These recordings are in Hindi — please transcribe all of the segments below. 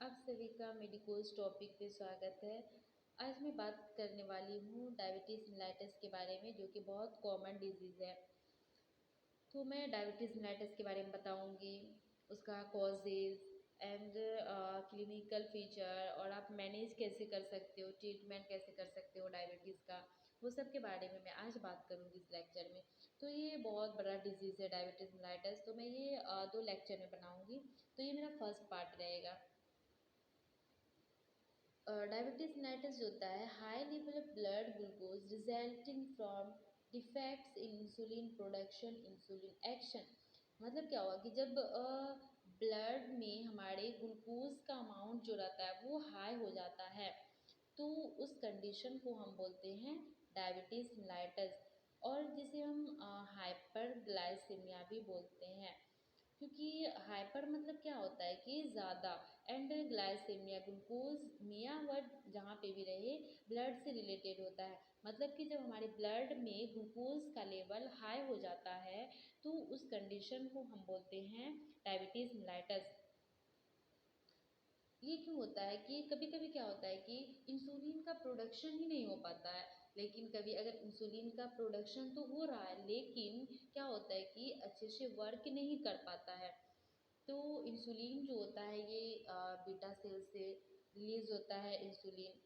आप सभी का मेडिकोज टॉपिक पे स्वागत है। आज मैं बात करने वाली हूँ डायबिटीज़ मेलाइटस के बारे में, जो कि बहुत कॉमन डिजीज़ है। तो मैं डायबिटीज़ मेलाइटस के बारे में बताऊँगी, उसका कॉजेज़ एंड क्लिनिकल फीचर, और आप मैनेज कैसे कर सकते हो, ट्रीटमेंट कैसे कर सकते हो डायबिटीज़ का, वो सब के बारे में मैं आज बात करूँगी इस लेक्चर में। तो ये बहुत बड़ा डिजीज़ है डायबिटीज़ मेलाइटस, तो मैं ये 2 लेक्चर में बनाऊँगी। तो ये मेरा फर्स्ट पार्ट रहेगा। डायबिटीज मेलाइटस जो होता है, high level of blood glucose resulting from defects in insulin production insulin action. मतलब क्या हुआ कि जब ब्लड में हमारे ग्लूकोज का अमाउंट जो रहता है वो हाई हो जाता है, तो उस कंडीशन को हम बोलते हैं डायबिटीज मेलाइटस, और जिसे हम हाइपर ग्लाइसेमिया भी बोलते हैं। क्योंकि हाइपर मतलब क्या होता है कि ज़्यादा, एंड ग्लाइसेमिया ग्लूकोज मिया वर्ड जहाँ पे भी रहे ब्लड से रिलेटेड होता है। मतलब कि जब हमारे ब्लड में ग्लूकोज का लेवल हाई हो जाता है, तो उस कंडीशन को हम बोलते हैं डायबिटीज़ मेलाइटस। ये क्यों होता है कि कभी कभी क्या होता है कि इंसुलिन का प्रोडक्शन ही नहीं हो पाता है। लेकिन कभी अगर इंसुलिन का प्रोडक्शन तो हो रहा है, लेकिन क्या होता है कि अच्छे से वर्क नहीं कर पाता है। तो इंसुलिन जो होता है ये बीटा सेल से रिलीज होता है इंसुलिन।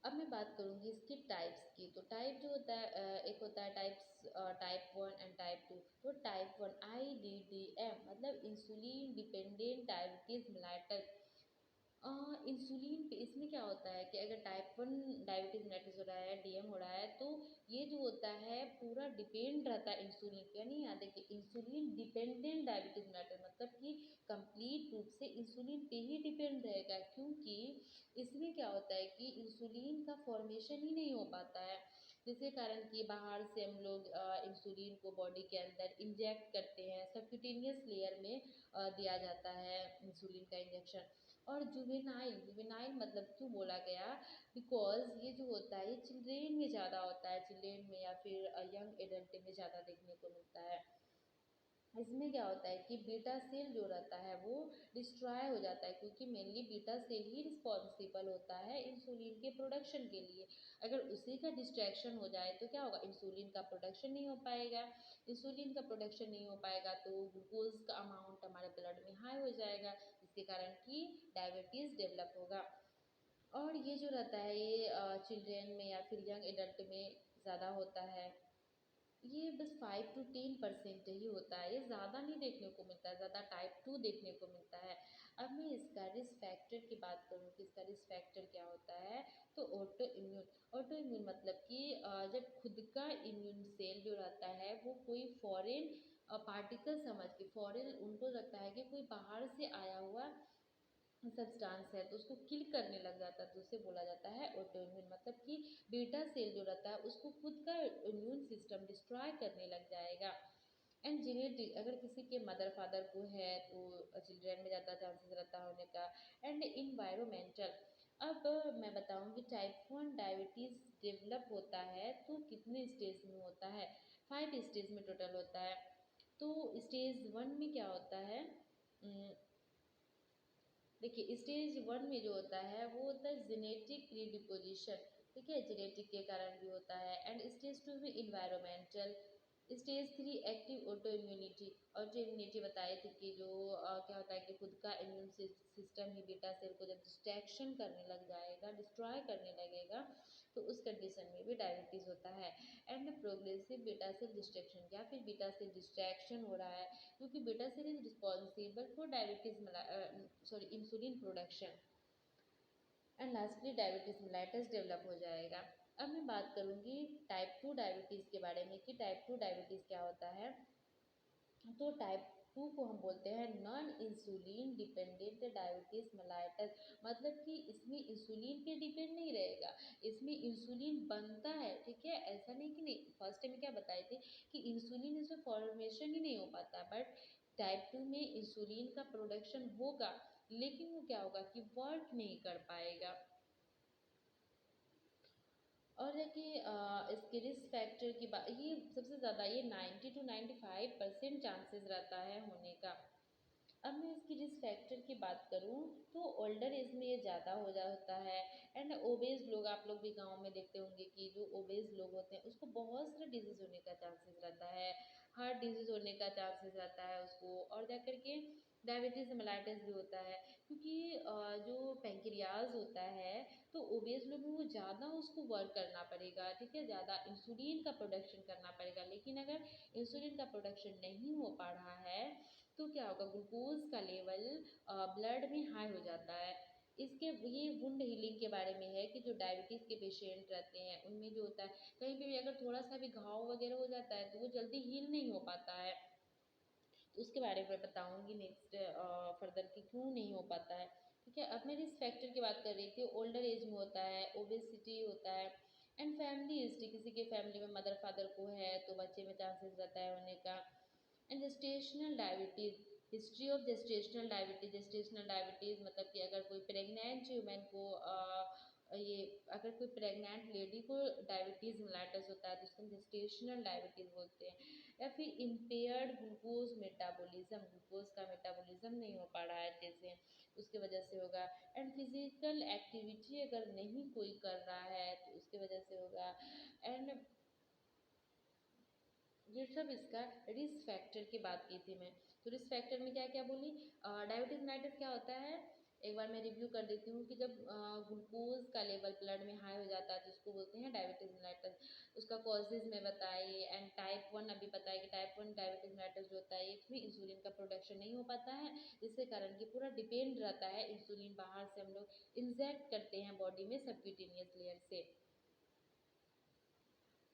अब मैं बात करूँगी इसकी टाइप्स की। तो टाइप जो होता है, एक होता है टाइप 1 एंड टाइप 2। तो टाइप 1 IDDM मतलब insulin dependent diabetes mellitus. Insulin पे इसमें क्या होता है कि अगर टाइप 1 डायबिटीज़ मेलाइटस हो रहा है, DM हो रहा है, तो ये जो होता है पूरा डिपेंड रहता है इंसुलिन पे। यानी याद है कि इंसुलिन डिपेंडेंट डायबिटीज़ मेलाइटस मतलब कि कंप्लीट रूप से इंसुलिन पे ही डिपेंड रहेगा, क्योंकि इसमें क्या होता है कि इंसुलिन का फॉर्मेशन ही नहीं हो पाता है, जिसके कारण कि बाहर से हम लोग इंसुलिन को बॉडी के अंदर इंजेक्ट करते हैं। सबक्यूटेनियस लेयर में दिया जाता है इंसुलिन का इंजेक्शन। और जुवेनाइल जुवेनाइल मतलब क्यों बोला गया, बिकॉज ये जो होता है ये चिल्ड्रेन में ज़्यादा होता है, चिल्ड्रेन में या फिर यंग एडल्ट में ज़्यादा देखने को मिलता है। इसमें क्या होता है कि बीटा सेल जो रहता है वो डिस्ट्रॉय हो जाता है, क्योंकि मेनली बीटा सेल ही रिस्पॉन्सिबल होता है इंसुलिन के प्रोडक्शन के लिए। अगर उसी का डिस्ट्रैक्शन हो जाए तो क्या होगा, इंसुलिन का प्रोडक्शन नहीं हो पाएगा। इंसुलिन का प्रोडक्शन नहीं हो पाएगा तो ग्लूकोज का अमाउंट हमारे ब्लड में हाई हो जाएगा, जिसके कारण कि डायबिटीज़ डेवलप होगा। और ये जो रहता है ये चिल्ड्रेन में या फिर यंग एडल्ट में ज़्यादा होता है। ये बस 5 to 10% ही होता है, ये ज़्यादा नहीं देखने को मिलता है, ज़्यादा टाइप 2 देखने को मिलता है। अब मैं इसका रिस्क फैक्टर की बात करूँ कि इसका रिस्क फैक्टर क्या होता है, तो ऑटो इम्यून मतलब कि जब खुद का इम्यून सेल जो रहता है वो कोई फॉरेन पार्टिकल समझ के, फॉरेन उनको लगता है कि कोई बाहर से आया हुआ सब्सटेंस है, तो उसको किल करने लग जाता है, तो उसे बोला जाता है ऑटो इम्यून। मतलब कि बीटा सेल जो रहता है उसको खुद का इम्यून सिस्टम डिस्ट्रॉय करने लग जाएगा। एंड जेनेटिक, अगर किसी के मदर फादर को है तो चिल्ड्रन में ज़्यादा चांसेस रहता है होने का। एंड इन्वायरमेंटल, अब मैं बताऊंगी टाइप 1 डायबिटीज़ डेवलप होता है तो कितने स्टेज में होता है। 5 स्टेज में टोटल होता है। तो स्टेज 1 में क्या होता है, देखिए स्टेज 1 में जो होता है वो होता है जेनेटिक प्रीडिपोजिशन। ठीक है, जेनेटिक के कारण भी होता है। एंड स्टेज 2 में environmental. Stage 3 active auto immunity. Auto immunity बताए थे कि जो क्या होता है कि खुद का इम्यून सिस्टम ही बीटा सेल को जब डिस्ट्रैक्शन करने लग जाएगा, डिस्ट्रॉय करने लगेगा, तो उस कंडीशन में भी डायबिटीज़ होता है। And progressive beta cell destruction, या फिर बीटा सेल डिस्ट्रैक्शन हो रहा है, क्योंकि beta cell is responsible for diabetes sorry insulin production. And lastly diabetes mellitus develop हो जाएगा। अब मैं बात करूंगी टाइप 2 डायबिटीज़ के बारे में कि टाइप 2 डायबिटीज़ क्या होता है। तो टाइप 2 को हम बोलते हैं non insulin dependent diabetes mellitus. मतलब कि इसमें इंसुलिन पे डिपेंड नहीं रहेगा, इसमें इंसुलिन बनता है। ठीक है, ऐसा नहीं कि नहीं, फर्स्ट टाइम क्या बताए थे कि इंसुलिन इसमें फॉर्मेशन ही नहीं हो पाता, बट टाइप 2 में इंसुलिन का प्रोडक्शन होगा, लेकिन वो क्या होगा कि वर्क नहीं कर पाएगा। और है कि इसके रिस्क फैक्टर की बात, ये सबसे ज़्यादा ये 90 to 95% चांसेस रहता है होने का। अब मैं इसकी रिस्क फैक्टर की बात करूँ तो ओल्डर एज में ये ज़्यादा हो जाता है। एंड ओबेज लोग, आप लोग भी गांव में देखते होंगे कि जो ओबेज लोग होते हैं उसको बहुत सारा डिजीज़ होने का चांसेस रहता है, हार्ट डिजीज़ होने का चांसेस रहता है उसको, और जा करके डायबिटीज़ मेलाइटिस भी होता है। क्योंकि जो पेंक्रियाज होता है तो ओबेज लोग में वो ज़्यादा उसको वर्क करना पड़ेगा, ठीक है, ज़्यादा इंसुलिन का प्रोडक्शन करना पड़ेगा। लेकिन अगर इंसुलिन का प्रोडक्शन नहीं हो पा रहा है तो क्या होगा, ग्लूकोज का लेवल ब्लड में हाई हो जाता है। इसके ये वुंड हीलिंग के बारे में है कि जो डायबिटीज़ के पेशेंट रहते हैं उनमें जो होता है कहीं पे भी अगर थोड़ा सा भी घाव वगैरह हो जाता है तो वो जल्दी हील नहीं हो पाता है। तो उसके बारे में बताऊंगी नेक्स्ट फर्दर कि क्यों नहीं हो पाता है। ठीक है, अब मैं रिस्क फैक्टर की बात कर रही थी, ओल्डर एज में होता है, ओबेसिटी होता है, एंड फैमिली हिस्ट्री, किसी के फैमिली में मदर फादर को है तो बच्चे में चांसेस रहता है होने का। And gestational diabetes, history of gestational diabetes मतलब कि अगर कोई प्रेग्नेंट वुमेन को ये अगर कोई प्रेग्नेंट लेडी को डायबिटीज़ मेलाइटस होता है तो उसको जेस्टेशनल डायबिटीज़ बोलते हैं। या फिर इम्पेयर्ड ग्लूकोज मेटाबॉलिज्म, ग्लूकोज का मेटाबॉलिज्म नहीं हो पा रहा है अच्छे से, उसकी वजह से होगा। एंड फिजिकल एक्टिविटी अगर नहीं कोई कर रहा है तो उसकी वजह से होगा। एंड ये सब इसका रिस्क फैक्टर की बात की थी मैं। तो रिस्क फैक्टर में क्या क्या बोली, डायबिटीज मेलाइटिस क्या होता है, एक बार मैं रिव्यू कर देती हूँ कि जब ग्लूकोज का लेवल ब्लड में हाई हो जाता है तो उसको बोलते हैं डायबिटीज मेलाइटिस। उसका कॉजेज में बताई। एंड टाइप 1 अभी बताया कि टाइप 1 डायबिटीज मेलाइटिस जो होता है इसमें इंसुलिन का प्रोडक्शन नहीं हो पाता है, जिसके कारण कि पूरा डिपेंड रहता है इंसुलिन बाहर से हम लोग इंजेक्ट करते हैं बॉडी में सबक्यूटेनियस लेयर से।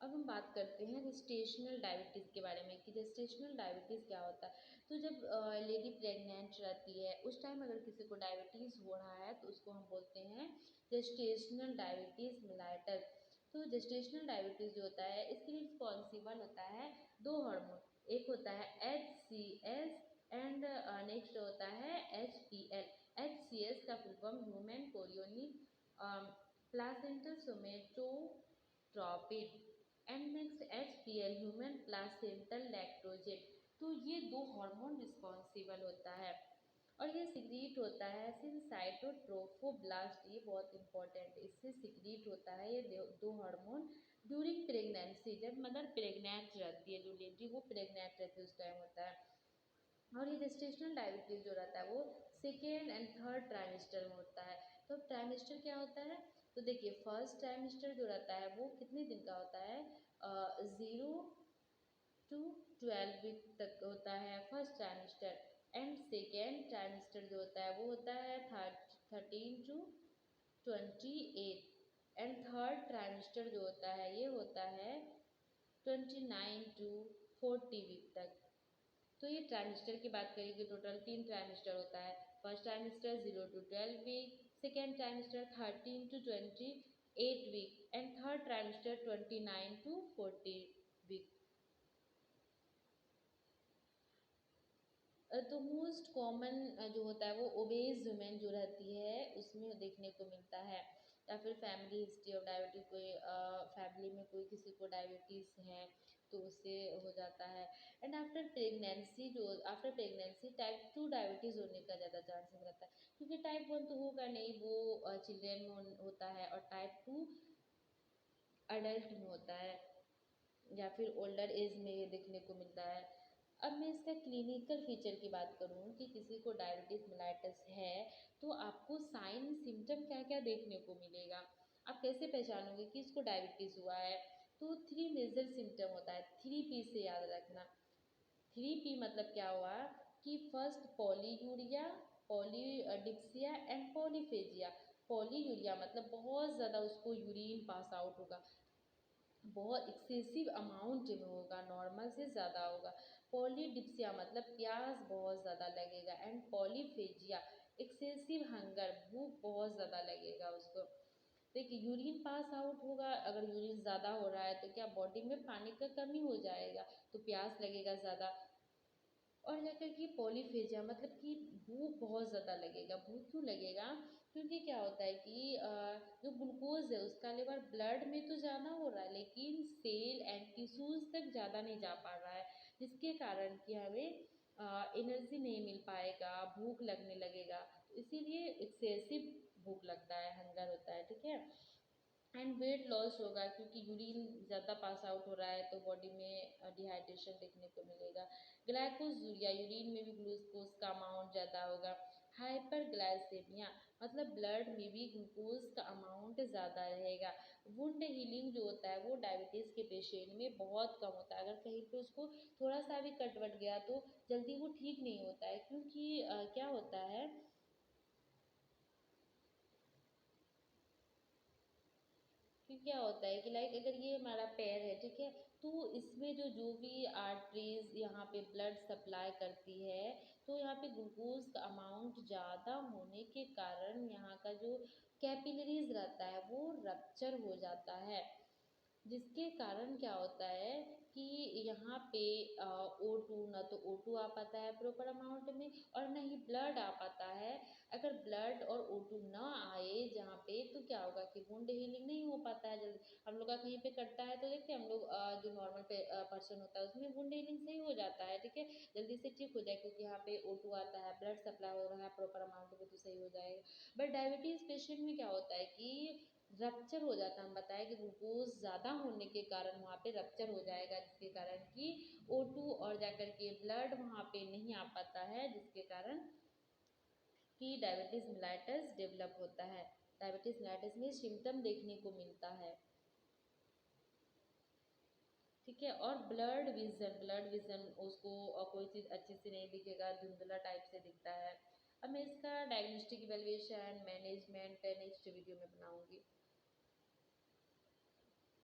अब हम बात करते हैं जेस्टेशनल डायबिटीज़ के बारे में कि जेस्टेशनल डायबिटीज़ क्या होता है। तो जब लेडी प्रेग्नेंट रहती है उस टाइम अगर किसी को डायबिटीज़ हो रहा है तो उसको हम बोलते हैं जेस्टेशनल डायबिटीज़ मिलाइटस। तो जेस्टेशनल डायबिटीज़ जो होता है इसके लिए रिस्पॉन्सिबल होता है दो हार्मोन, एक होता है HCS एंड नेक्स्ट होता है HPL। HCS का full form human chorionic placental somatotropic and next HPL human placental lactogen. तो ये दो हार्मोन रिस्पॉन्सिबल होता है और ये सिक्रीट होता है सिनसाइटोट्रोफोब्लास्ट, ये बहुत इंपॉर्टेंट, इससे सिक्रीट होता है ये दो हार्मोन ड्यूरिंग प्रेगनेंसी, जब मदर प्रेग्नेंट रहती है, जो लेडी वो प्रेग्नेंट रहती है उस टाइम होता है। और ये जेस्टेशनल डायबिटीज़ जो रहता है वो सेकेंड एंड थर्ड ट्राइमेस्टर में होता है। तो ट्राइमेस्टर क्या होता है, तो देखिए फर्स्ट ट्राइमेस्टर जो रहता है वो कितने दिन का होता है, 0 to 12 वीक तक होता है first trimester. And second trimester जो होता है वो होता है 13 to 28। एंड थर्ड ट्राइमेस्टर जो होता है ये होता है 29 to 40 वीक तक। तो ये ट्राइमेस्टर की बात करें कि टोटल 3 ट्राइमेस्टर होता है। First trimester 0 to 12 week, second trimester 13 to 28 week and third trimester 29 to 40 week. तो मोस्ट कॉमन जो होता है वो ओबेज वुमेन जो रहती है उसमें देखने को मिलता है। या फिर फैमिली हिस्ट्री ऑफ डायबिटीज़, कोई फैमिली में कोई किसी को डायबिटीज़ है तो उससे हो जाता है। And after pregnancy type 2 diabetes होने का ज़्यादा चांसेस रहता है, क्योंकि टाइप 1 तो होगा नहीं, वो चिल्ड्रेन में होता है, और टाइप 2 अडल्ट में होता है या फिर ओल्डर एज में ये देखने को मिलता है। अब मैं इसका क्लिनिकल फीचर की बात करूँ कि किसी को डायबिटीज़ मेलाइटस है तो आपको साइन सिम्टम क्या क्या देखने को मिलेगा, आप कैसे पहचानोगे कि इसको डायबिटीज़ हुआ है। तो 3 मेजर सिम्टम होता है, 3P से याद रखना। 3P मतलब क्या हुआ कि first polyuria, polydipsia and polyphagia. Polyuria मतलब बहुत ज़्यादा उसको यूरिन पास आउट होगा, बहुत एक्सेसिव अमाउंट में होगा, नॉर्मल से ज़्यादा होगा। पॉलीडिप्सिया मतलब प्यास बहुत ज़्यादा लगेगा एंड पॉलीफेजिया एक्सेसिव हंगर, भूख बहुत ज़्यादा लगेगा उसको। देखिए यूरिन पास आउट होगा, अगर यूरिन ज़्यादा हो रहा है तो क्या बॉडी में पानी का कमी हो जाएगा तो प्यास लगेगा ज़्यादा। और जाकर कि पॉलीफेजिया मतलब कि भूख बहुत ज़्यादा लगेगा। भूख क्यों लगेगा, क्योंकि क्या होता है कि जो ग्लूकोज है उसका लेवल ब्लड में तो ज़्यादा हो रहा है लेकिन सेल एंड टिश्यूज़ तक ज़्यादा नहीं जा पा रहा है, जिसके कारण कि हमें एनर्जी नहीं मिल पाएगा, भूख लगने लगेगा, तो इसीलिए एक्सेसिव भूख लगता है, हंगर होता है, ठीक है। एंड वेट लॉस होगा क्योंकि यूरिन ज़्यादा पास आउट हो रहा है तो बॉडी में डिहाइड्रेशन देखने को मिलेगा। ग्लाइकोजूरिया, यूरिन में भी ग्लूकोज का अमाउंट ज़्यादा होगा। हाइपरग्लाइसेमिया, मतलब ब्लड में भी ग्लूकोज का अमाउंट ज़्यादा रहेगा। वुंड हीलिंग जो होता है वो डायबिटीज़ के पेशेंट में बहुत कम होता है। अगर कहीं पे उसको थोड़ा सा भी कट वट गया तो जल्दी वो ठीक नहीं होता है, क्योंकि क्या होता है कि क्या होता है कि लाइक अगर ये हमारा पैर है, ठीक है, तो इसमें जो भी आर्टरीज यहाँ पे ब्लड सप्लाई करती है, तो यहाँ पे ग्लूकोज का अमाउंट ज़्यादा होने के कारण यहाँ का जो कैपिलरीज रहता है वो रप्चर हो जाता है, जिसके कारण क्या होता है कि यहाँ पे O2, ना तो O2 आ पाता है प्रॉपर अमाउंट में और ना ही ब्लड आ पाता है। अगर ब्लड और O2 ना आए जहाँ पे, तो क्या होगा कि वुंड हीलिंग नहीं हो पाता है जल्दी। हम लोग का कहीं पे कटता है तो देखते हैं हम लोग, जो नॉर्मल पर्सन होता है उसमें वुंड हीलिंग सही हो जाता है, ठीक है, जल्दी से ठीक हो जाए, क्योंकि यहाँ पे O2 आता है, ब्लड सप्लाई हो रहा है प्रॉपर अमाउंट में, तो सही हो जाएगा। बट डायबिटीज़ पेशेंट में क्या होता है कि रप्चर हो जाता है। हम बताएं कि ग्लूकोज ज़्यादा होने के कारण वहाँ पे रप्चर हो जाएगा, जिसके कारण कि O2 और जाकर के ब्लड वहाँ पे नहीं आ पाता है, जिसके कारण कि डायबिटीज़ मेलाइटस डेवलप होता है। डायबिटीज़ मेलाइटस में सिम्टम देखने को मिलता है, ठीक है। और ब्लड विज़न उसको कोई चीज़ अच्छे से नहीं दिखेगा, धुंधला टाइप से दिखता है। अब मैं इसका diagnostic evaluation management next video में बनाऊंगी।